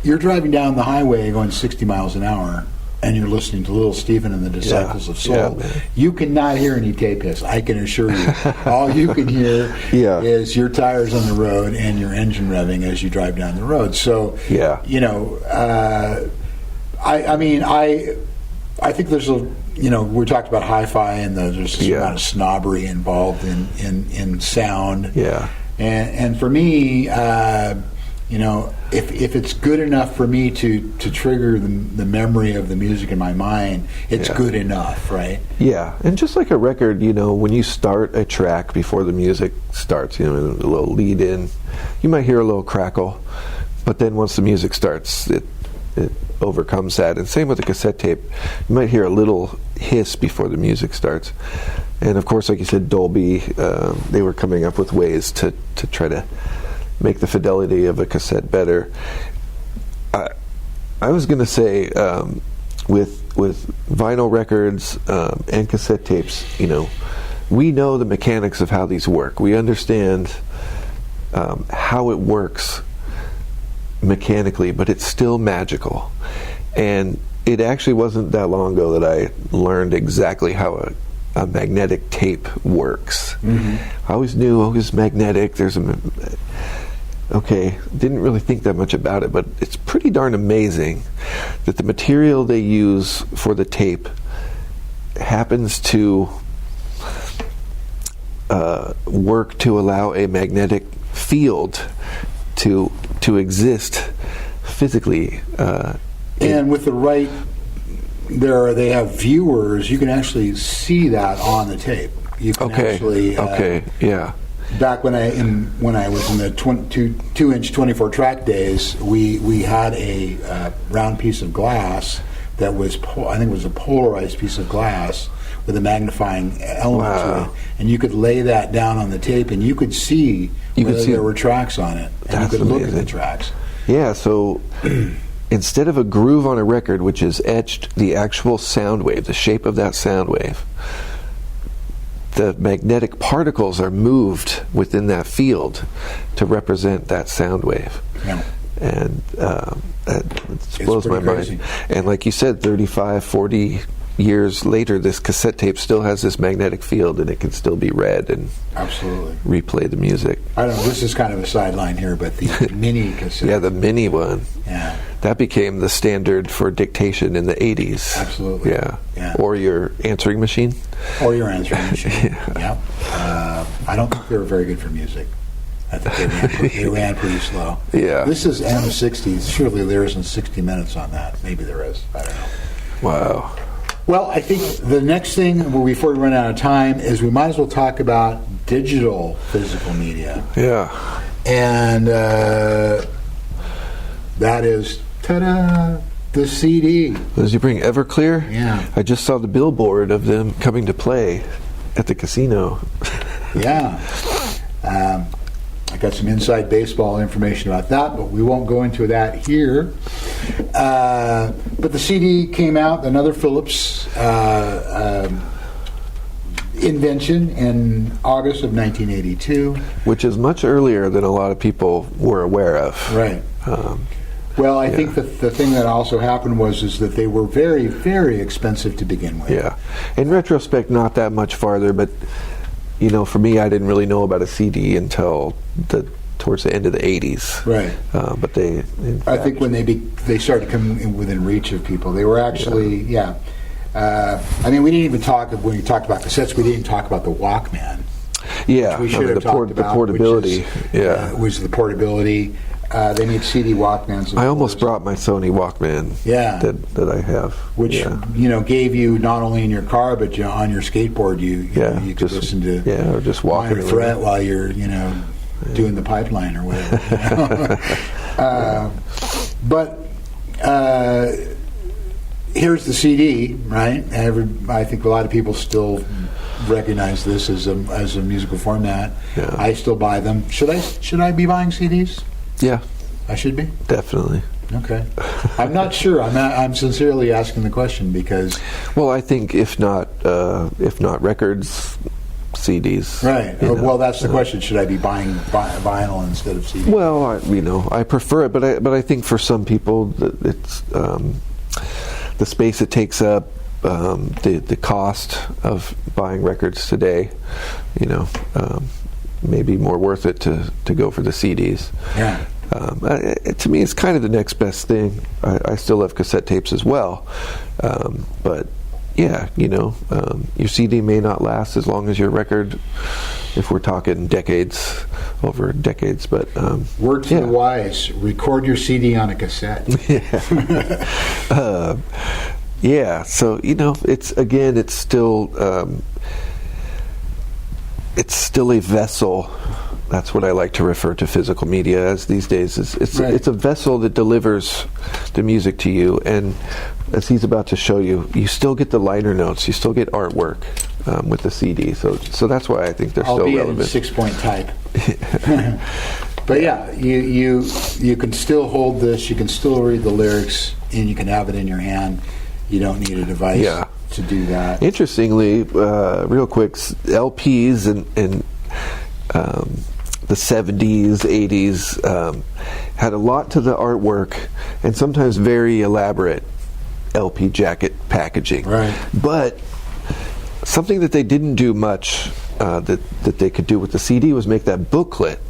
You're driving down the highway going 60 miles an hour, and you're listening to Little Stephen and the Disciples of Soul. Yeah, you cannot hear any tape hiss, I can assure you. All you can hear is your tires on the road and your engine revving as you drive down the road. So, I think there's we talked about hi-fi, and there's this amount of snobbery involved in sound. Yeah. And for me, if it's good enough for me to trigger the memory of the music in my mind, it's good enough, right? Yeah, and just like a record, when you start a track before the music starts, a little lead in, you might hear a little crackle, but then once the music starts, it overcomes that. And same with the cassette tape, you might hear a little hiss before the music starts. And of course, like you said, Dolby, they were coming up with ways to try to make the fidelity of a cassette better. I was going to say, with vinyl records and cassette tapes, we know the mechanics of how these work. We understand how it works mechanically, but it's still magical. And it actually wasn't that long ago that I learned exactly how a magnetic tape works. Mm-hmm. I always knew it was magnetic. Didn't really think that much about it, but it's pretty darn amazing that the material they use for the tape happens to work to allow a magnetic field to exist physically. And with the right, they have viewers. You can actually see that on the tape. You can actually. Back when I was in the 2-inch 24-track days, we had a round piece of glass that was, I think it was a polarized piece of glass with a magnifying element to it, and you could lay that down on the tape, and you could see there were tracks on it, and you could look at the tracks. Yeah, so instead of a groove on a record, which is etched the actual sound wave, the shape of that sound wave, the magnetic particles are moved within that field to represent that sound wave. Yeah. And that blows my mind. And like you said, 35, 40 years later, this cassette tape still has this magnetic field, and it can still be read and replay the music. I don't know, this is kind of a sideline here, but the mini cassette. Yeah, the mini one. Yeah. That became the standard for dictation in the 80s. Absolutely. Yeah. Or your answering machine. Or your answering machine. Yep. I don't think they were very good for music. I think they ran pretty slow. Yeah. This is M60. Surely there isn't 60 minutes on that. Maybe there is. I don't know. Wow. Well, I think the next thing, before we run out of time, is we might as well talk about digital physical media. Yeah. And that is, ta-da, the CD. Does you bring Everclear? Yeah. I just saw the billboard of them coming to play at the casino. Yeah. I got some inside baseball information about that, but we won't go into that here. But the CD came out, another Philips invention in August of 1982. Which is much earlier than a lot of people were aware of. Right. Well, I think that the thing that also happened is that they were very, very expensive to begin with. Yeah. In retrospect, not that much farther, but for me, I didn't really know about a CD until towards the end of the 80s. Right. But I think when they started coming within reach of people, they were actually, I mean, we didn't even talk, when we talked about cassettes, we didn't talk about the Walkman. Yeah, we should have talked about, the portability. Was the portability. They made CD Walkmans. I almost brought my Sony Walkman. Yeah. That I have. Which gave you not only in your car but on your skateboard you could listen to or just walking Minor Threat while you're doing the pipeline or whatever. But here's the CD, right? I think a lot of people still recognize this as a musical format. Yeah. I still buy them. Should I be buying CDs? Yeah, I should be. Definitely. Okay. I'm not sure. I'm sincerely asking the question because. Well, I think if not records, CDs. Right. Well, that's the question. Should I be buying vinyl instead of CD? Well, I prefer it, but I think for some people it's the space it takes up, the cost of buying records today, may be more worth it to go for the CDs. Yeah. To me, it's kind of the next best thing. I still have cassette tapes as well, but yeah, your CD may not last as long as your record, if we're talking over decades. But word to the wise: record your CD on a cassette. Yeah. So it's still a vessel. That's what I like to refer to physical media as these days. It's a vessel that delivers the music to you, and as he's about to show you, you still get the liner notes, you still get artwork with the CD. So that's why I think they're still relevant. In 6-point type. But yeah, you can still hold this, you can still read the lyrics, and you can have it in your hand. You don't need a device to do that. Interestingly, real quick, LPs and the 70s, 80s had a lot to the artwork and sometimes very elaborate LP jacket packaging. Right. But something that they didn't do much that they could do with the CD was make that booklet.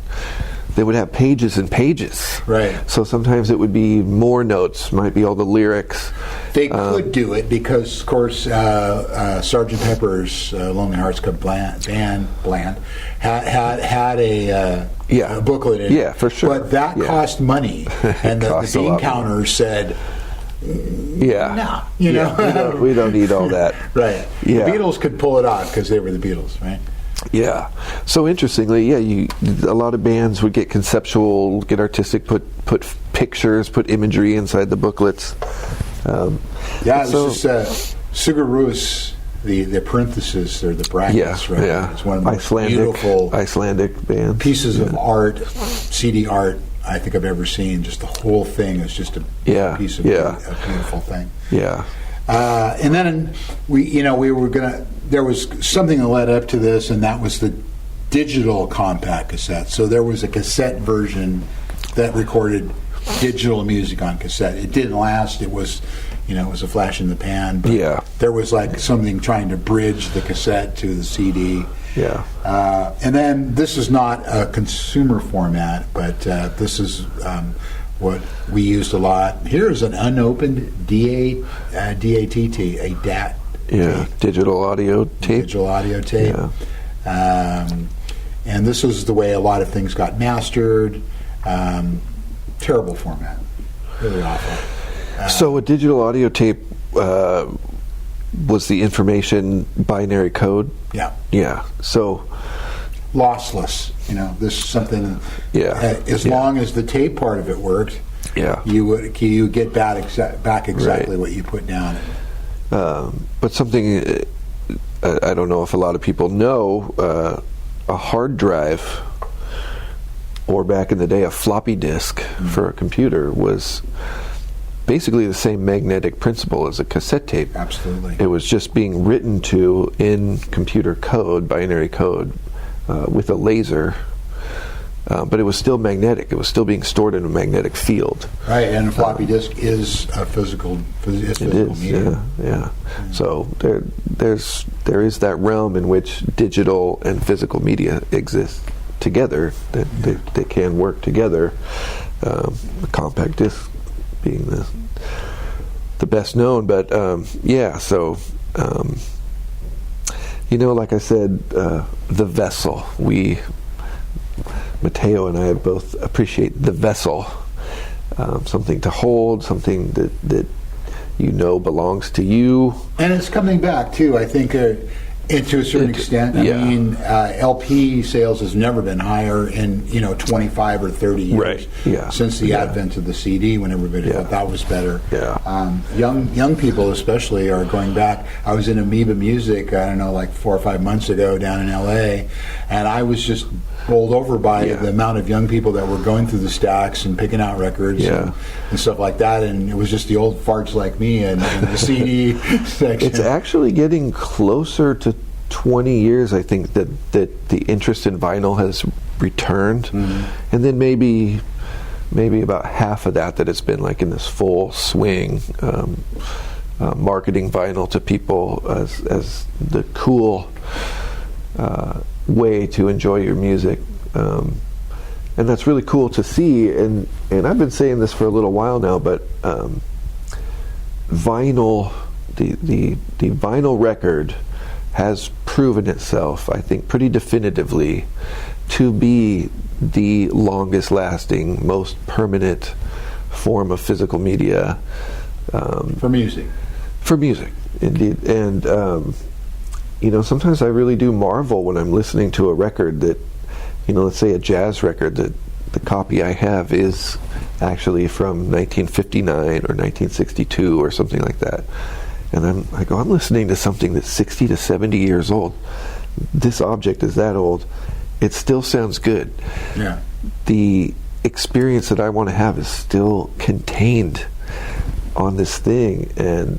They would have pages and pages. Right. So sometimes it would be more notes, might be all the lyrics. They could do it because, of course, Sgt. Pepper's Lonely Hearts Club Band had a booklet in it. Yeah, for sure. But that cost money, and the bean counters said, "No, we don't need all that." Right. Yeah. The Beatles could pull it off because they were the Beatles, right? Yeah. So interestingly, a lot of bands would get conceptual, get artistic, put pictures, put imagery inside the booklets. It's just Sugaru's the parentheses or the brackets, right? Yeah. It's one of the most beautiful Icelandic bands. Pieces of art, CD art I think I've ever seen. Just the whole thing is just a piece of a beautiful thing. Yeah. And then there was something that led up to this, and that was the digital compact cassette. So there was a cassette version that recorded digital music on cassette. It didn't last. It was a flash in the pan. But there was like something trying to bridge the cassette to the CD. Yeah. And then this is not a consumer format, but this is what we used a lot. Here's an unopened DATT, a DAT. Yeah, digital audio tape. Digital audio tape. Yeah. And this is the way a lot of things got mastered. Terrible format. Really awful. So a digital audio tape was the information binary code? Yeah. Yeah. So lossless. This is something. As long as the tape part of it worked. Yeah. You get back exactly what you put down. But something I don't know if a lot of people know, a hard drive or back in the day, a floppy disk for a computer was basically the same magnetic principle as a cassette tape. Absolutely. It was just being written to in computer code, binary code, with a laser. But it was still magnetic. It was still being stored in a magnetic field. Right, and a floppy disk is a physical media. Yeah. So there is that realm in which digital and physical media exist together. That they can work together. The compact disc being the best known, but So like I said, the vessel. Mateo and I both appreciate the vessel, something to hold, something that belongs to you. And it's coming back too, I think, and to a certain extent. I mean, LP sales has never been higher in 25 or 30 years, right. Since the advent of the CD, when everybody thought that was better. Young people especially are going back. I was in Amoeba Music, I don't know, like 4 or 5 months ago down in LA, and I was just bowled over by the amount of young people that were going through the stacks and picking out records and stuff like that, and it was just the old farts like me and the CD section. It's actually getting closer to 20 years, I think, that the interest in vinyl has returned, and then maybe about half of that it's been like in this full swing, marketing vinyl to people as the cool way to enjoy your music, and that's really cool to see. And I've been saying this for a little while now, but vinyl, the vinyl record has proven itself, I think, pretty definitively to be the longest lasting, most permanent form of physical media for music. For music, indeed. And sometimes I really do marvel when I'm listening to a record that, let's say a jazz record, that the copy I have is actually from 1959 or 1962 or something like that. And I'm listening to something that's 60 to 70 years old. This object is that old. It still sounds good. Yeah. The experience that I want to have is still contained on this thing, and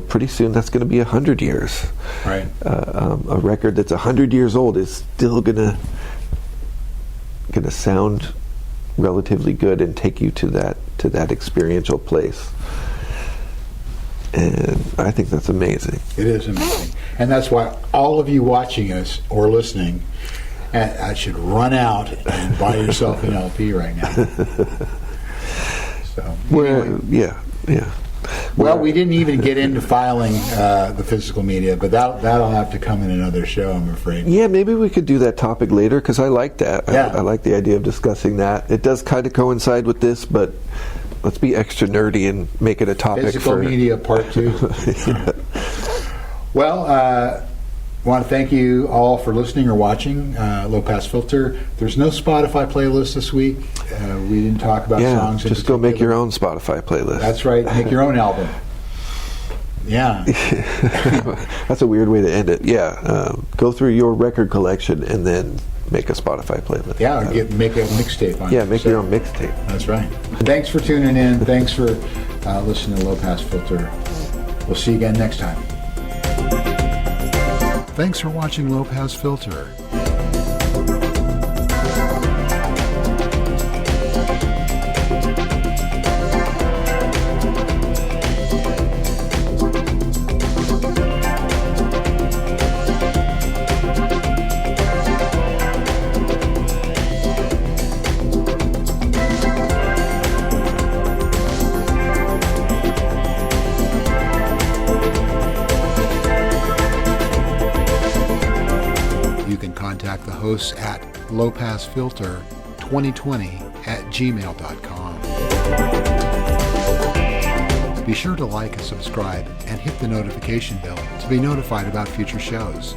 pretty soon that's going to be 100 years. Right. A record that's 100 years old is still gonna sound relatively good and take you to that experiential place. And I think that's amazing. It is amazing. And that's why all of you watching us or listening, I should run out and buy yourself an LP right now. So, anyway. Well, we didn't even get into filing the physical media, but that'll have to come in another show, I'm afraid. Yeah, maybe we could do that topic later, because I like that. I like the idea of discussing that. It does kind of coincide with this, but let's be extra nerdy and make it a topic. Physical media part 2. Well, I want to thank you all for listening or watching Low Pass Filter. There's no Spotify playlist this week. We didn't talk about songs. Just go make your own Spotify playlist. That's right. Make your own album. Yeah. That's a weird way to end it. Yeah. Go through your record collection and then make a Spotify playlist. Yeah, or make a mixtape on it. Yeah, make your own mixtape. That's right. Thanks for tuning in. Thanks for listening to Low Pass Filter. We'll see you again next time. Thanks for watching Low Pass Filter. Contact the hosts at lowpassfilter2020@gmail.com. Be sure to like and subscribe and hit the notification bell to be notified about future shows.